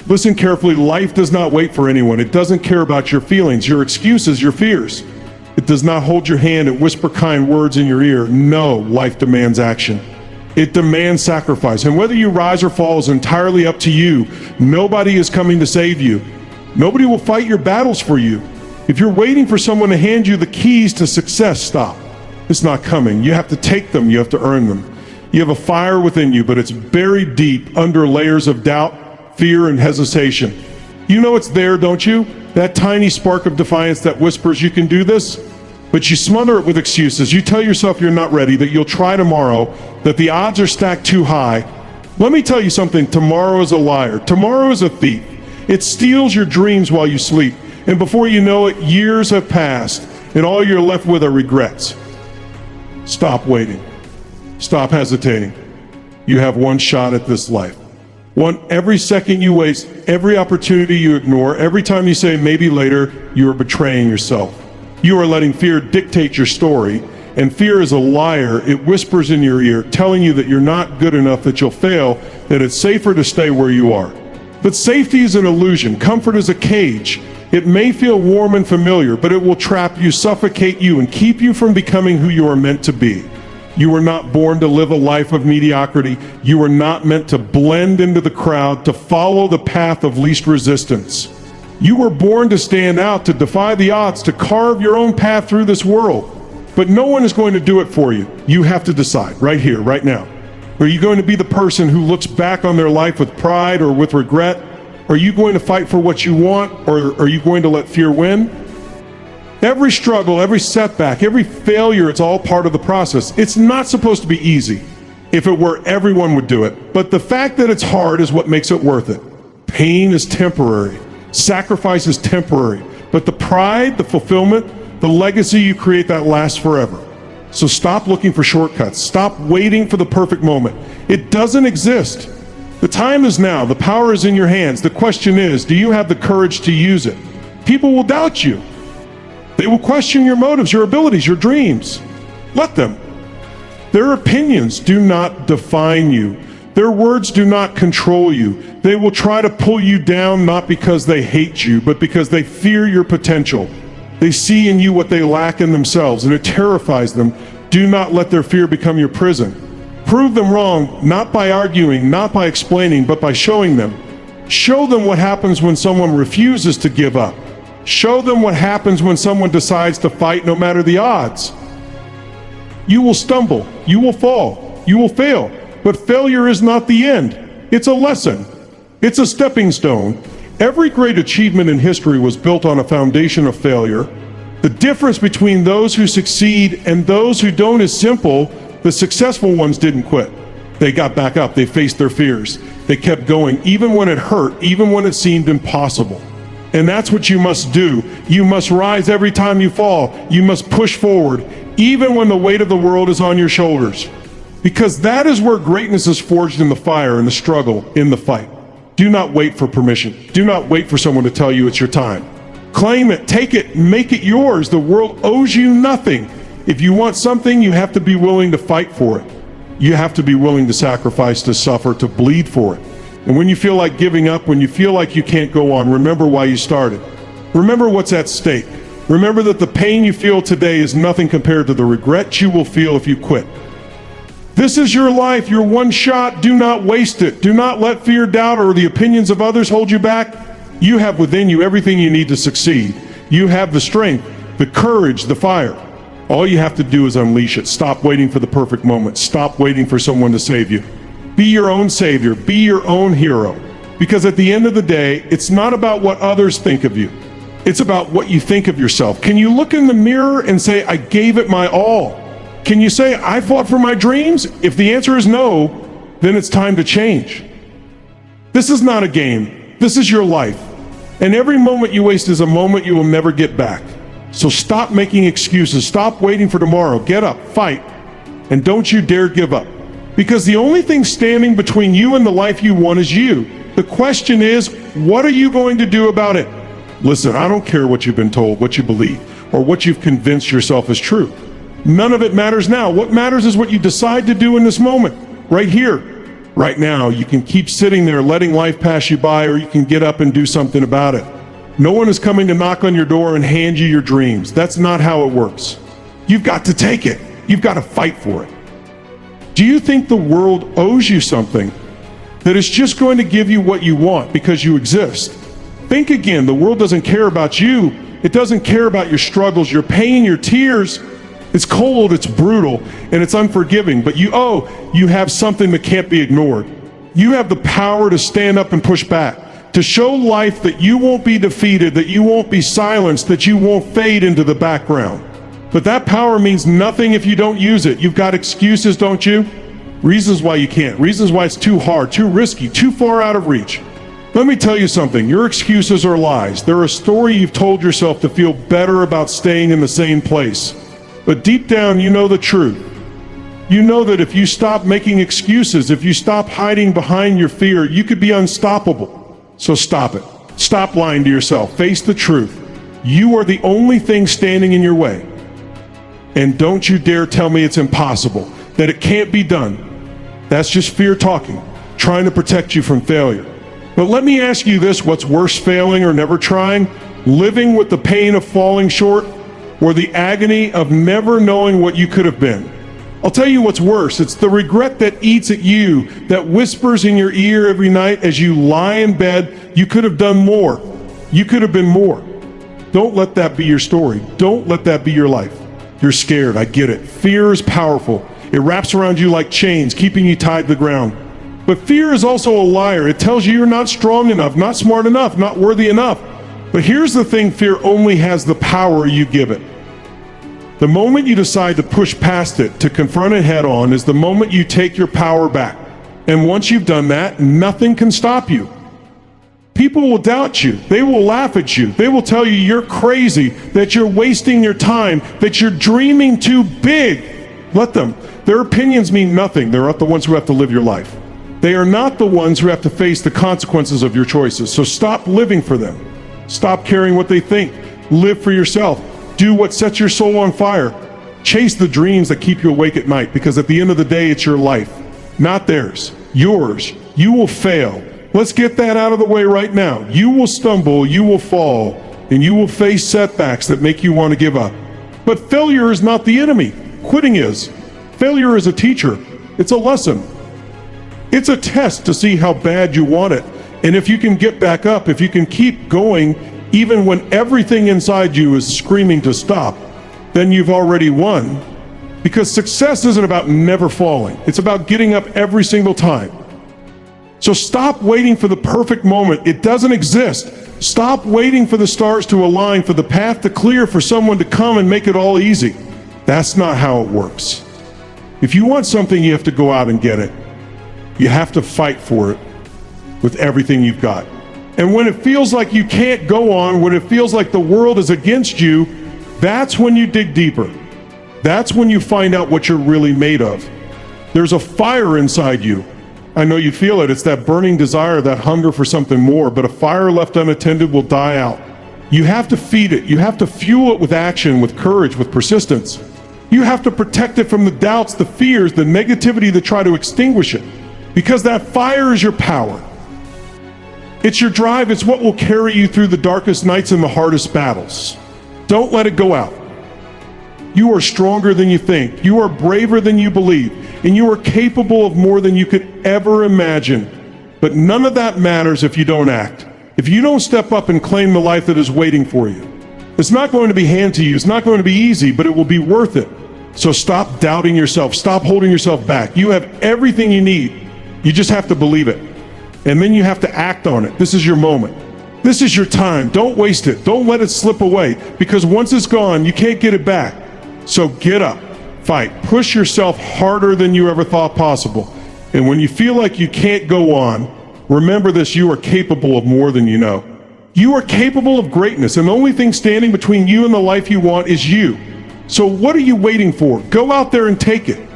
Listen carefully, life does not wait for anyone. It doesn't care about your feelings, your excuses, your fears. It does not hold your hand and whisper kind words in your ear. No, life demands action. It demands sacrifice. And whether you rise or fall is entirely up to you. Nobody is coming to save you. Nobody will fight your battles for you. If you're waiting for someone to hand you the keys to success, stop. It's not coming. You have to take them. You have to earn them. You have a fire within you, but it's buried deep under layers of doubt, fear, and hesitation. You know it's there, don't you? That tiny spark of defiance that whispers you can do this, but you smother it with excuses. You tell yourself you're not ready, that you'll try tomorrow, that the odds are stacked too high. Let me tell you something, tomorrow is a liar. Tomorrow is a thief. It steals your dreams while you sleep, and before you know it, years have passed, and all you're left with are regrets. Stop waiting. Stop hesitating. You have one shot at this life. Every second you waste, every opportunity you ignore, every time you say maybe later, you are betraying yourself. You are letting fear dictate your story, and fear is a liar. It whispers in your ear, telling you that you're not good enough, that you'll fail, that it's safer to stay where you are. But safety is an illusion. Comfort is a cage. It may feel warm and familiar, but it will trap you, suffocate you, and keep you from becoming who you are meant to be. You were not born to live a life of mediocrity. You were not meant to blend into the crowd, to follow the path of least resistance. You were born to stand out, to defy the odds, to carve your own path through this world. But no one is going to do it for you. You have to decide right here, right now. Are you going to be the person who looks back on their life with pride or with regret? Are you going to fight for what you want, or are you going to let fear win? Every struggle, every setback, every failure, it's all part of the process. It's not supposed to be easy. If it were, everyone would do it. But the fact that it's hard is what makes it worth it. Pain is temporary. Sacrifice is temporary. But the pride, the fulfillment, the legacy you create, that lasts forever. So stop looking for shortcuts. Stop waiting for the perfect moment. It doesn't exist. The time is now. The power is in your hands. The question is, do you have the courage to use it? People will doubt you. They will question your motives, your abilities, your dreams. Let them. Their opinions do not define you. Their words do not control you. They will try to pull you down not because they hate you, but because they fear your potential. They see in you what they lack in themselves, and it terrifies them. Do not let their fear become your prison. Prove them wrong, not by arguing, not by explaining, but by showing them. Show them what happens when someone refuses to give up. Show them what happens when someone decides to fight no matter the odds. You will stumble, you will fall, you will fail, but failure is not the end. It's a lesson. It's a stepping stone. Every great achievement in history was built on a foundation of failure. The difference between those who succeed and those who don't is simple. The successful ones didn't quit. They got back up, they faced their fears. They kept going, even when it hurt, even when it seemed impossible. And that's what you must do. You must rise every time you fall. You must push forward, even when the weight of the world is on your shoulders. Because that is where greatness is forged, in the fire, in the struggle, in the fight. Do not wait for permission. Do not wait for someone to tell you it's your time. Claim it, take it, make it yours. The world owes you nothing. If you want something, you have to be willing to fight for it. You have to be willing to sacrifice, to suffer, to bleed for it. And when you feel like giving up, when you feel like you can't go on, remember why you started. Remember what's at stake. Remember that the pain you feel today is nothing compared to the regret you will feel if you quit. This is your life, your one shot. Do not waste it. Do not let fear, doubt, or the opinions of others hold you back. You have within you everything you need to succeed. You have the strength, the courage, the fire. All you have to do is unleash it. Stop waiting for the perfect moment. Stop waiting for someone to save you. Be your own savior. Be your own hero. Because at the end of the day, it's not about what others think of you. It's about what you think of yourself. Can you look in the mirror and say, I gave it my all? Can you say, I fought for my dreams? If the answer is no, then it's time to change. This is not a game. This is your life. And every moment you waste is a moment you will never get back. So stop making excuses. Stop waiting for tomorrow. Get up, fight, and don't you dare give up. Because the only thing standing between you and the life you want is you. The question is, what are you going to do about it? Listen, I don't care what you've been told, what you believe, or what you've convinced yourself is true. None of it matters now. What matters is what you decide to do in this moment, right here. Right now, you can keep sitting there letting life pass you by, or you can get up and do something about it. No one is coming to knock on your door and hand you your dreams. That's not how it works. You've got to take it. You've got to fight for it. Do you think the world owes you something that is just going to give you what you want because you exist? Think again. The world doesn't care about you. It doesn't care about your struggles, your pain, your tears. It's cold, it's brutal, and it's unforgiving, but you have something that can't be ignored. You have the power to stand up and push back, to show life that you won't be defeated, that you won't be silenced, that you won't fade into the background. But that power means nothing if you don't use it. You've got excuses, don't you? Reasons why you can't, reasons why it's too hard, too risky, too far out of reach. Let me tell you something, your excuses are lies. They're a story you've told yourself to feel better about staying in the same place. But deep down, you know the truth. You know that if you stop making excuses, if you stop hiding behind your fear, you could be unstoppable. So stop it. Stop lying to yourself. Face the truth. You are the only thing standing in your way. And don't you dare tell me it's impossible, that it can't be done. That's just fear talking, trying to protect you from failure. But let me ask you this, what's worse, failing or never trying? Living with the pain of falling short, or the agony of never knowing what you could have been? I'll tell you what's worse. It's the regret that eats at you, that whispers in your ear every night as you lie in bed, you could have done more. You could have been more. Don't let that be your story. Don't let that be your life. You're scared, I get it. Fear is powerful. It wraps around you like chains, keeping you tied to the ground. But fear is also a liar. It tells you you're not strong enough, not smart enough, not worthy enough. But here's the thing, fear only has the power you give it. The moment you decide to push past it, to confront it head on, is the moment you take your power back. And once you've done that, nothing can stop you. People will doubt you. They will laugh at you. They will tell you you're crazy, that you're wasting your time, that you're dreaming too big. Let them. Their opinions mean nothing. They're not the ones who have to live your life. They are not the ones who have to face the consequences of your choices. So stop living for them. Stop caring what they think. Live for yourself. Do what sets your soul on fire. Chase the dreams that keep you awake at night, because at the end of the day, it's your life, not theirs, yours. You will fail. Let's get that out of the way right now. You will stumble, you will fall, and you will face setbacks that make you want to give up. But failure is not the enemy. Quitting is. Failure is a teacher. It's a lesson. It's a test to see how bad you want it. And if you can get back up, if you can keep going, even when everything inside you is screaming to stop, then you've already won. Because success isn't about never falling. It's about getting up every single time. So stop waiting for the perfect moment. It doesn't exist. Stop waiting for the stars to align, for the path to clear, for someone to come and make it all easy. That's not how it works. If you want something, you have to go out and get it. You have to fight for it with everything you've got. And when it feels like you can't go on, when it feels like the world is against you, that's when you dig deeper. That's when you find out what you're really made of. There's a fire inside you. I know you feel it. It's that burning desire, that hunger for something more, but a fire left unattended will die out. You have to feed it. You have to fuel it with action, with courage, with persistence. You have to protect it from the doubts, the fears, the negativity that try to extinguish it, because that fire is your power. It's your drive. It's what will carry you through the darkest nights and the hardest battles. Don't let it go out. You are stronger than you think. You are braver than you believe. And you are capable of more than you could ever imagine. But none of that matters if you don't act. If you don't step up and claim the life that is waiting for you. It's not going to be handed to you. It's not going to be easy, but it will be worth it. So stop doubting yourself. Stop holding yourself back. You have everything you need. You just have to believe it. And then you have to act on it. This is your moment. This is your time. Don't waste it. Don't let it slip away, because once it's gone, you can't get it back. So get up, fight, push yourself harder than you ever thought possible. And when you feel like you can't go on, remember this: you are capable of more than you know. You are capable of greatness, and the only thing standing between you and the life you want is you. So what are you waiting for? Go out there and take it.